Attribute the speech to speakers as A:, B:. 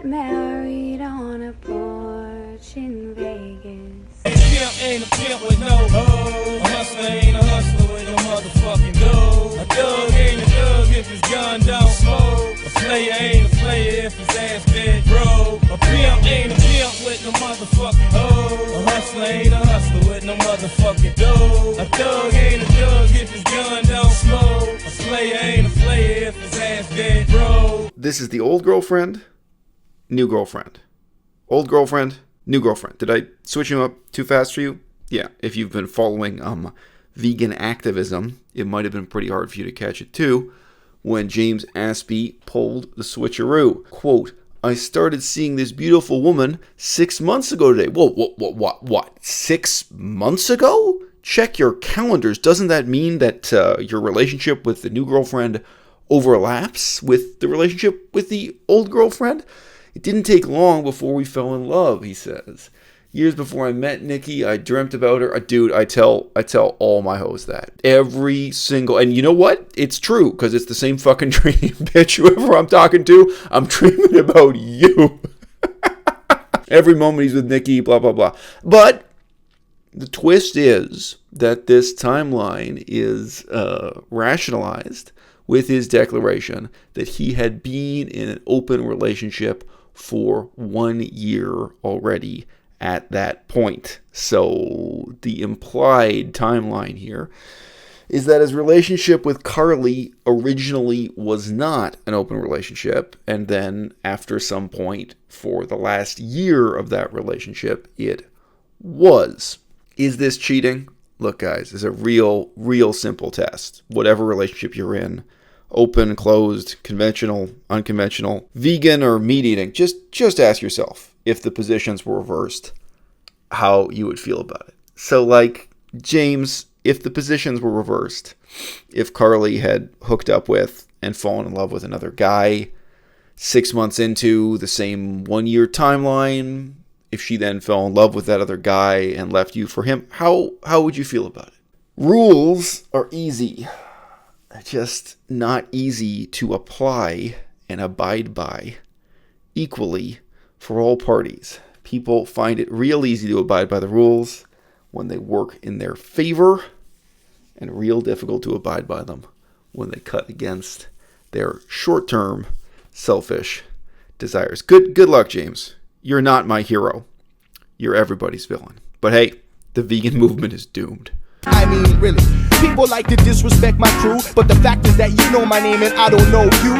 A: got married on a porch in Vegas.
B: A pimp ain't a pimp with no hoes. A hustler ain't a hustler with no motherfucking dough. A thug ain't a thug if his gun don't smoke. A player ain't a player if his ass been broke. A pimp ain't a pimp with no motherfucking hoes. A hustler ain't a hustler with no motherfucking dough. A thug ain't a thug if his gun don't smoke. A player ain't a player if his ass been broke.
C: This is the old girlfriend, new girlfriend. Old girlfriend, new girlfriend. Did I switch him up too fast for you? Yeah, if you've been following vegan activism, it might have been pretty hard for you to catch it too when James Aspey pulled the switcheroo. Quote, I started seeing this beautiful woman 6 months ago today. Whoa, what? 6 months ago? Check your calendars. Doesn't that mean that your relationship with the new girlfriend overlaps with the relationship with the old girlfriend? It didn't take long before we fell in love, he says. Years before I met Nicky, I dreamt about her. Dude, I tell all my hoes that. Every single, and you know what? It's true, because it's the same fucking dream, bitch. Whoever I'm talking to, I'm dreaming about you. Every moment he's with Nicky, blah, blah, blah. But the twist is that this timeline is rationalized with his declaration that he had been in an open relationship for 1 year already at that point. So the implied timeline here is that his relationship with Carly originally was not an open relationship, and then after some point for the last year of that relationship, it was. Is this cheating? Look, guys, it's a real simple test. Whatever relationship you're in, open, closed, conventional, unconventional, vegan, or meat eating, just ask yourself if the positions were reversed, how you would feel about it. So, like, James, if the positions were reversed, if Carly had hooked up with and fallen in love with another guy 6 months into the same 1 year timeline, if she then fell in love with that other guy and left you for him, how would you feel about it? Rules are easy. Just not easy to apply and abide by equally for all parties. People find it real easy to abide by the rules when they work in their favor, and real difficult to abide by them when they cut against their short-term, selfish desires. Good luck, James. You're not my hero. You're everybody's villain. But hey, the vegan movement is doomed.
D: I mean, really, people like to disrespect my crew, but the fact is that you know my name and I don't know you.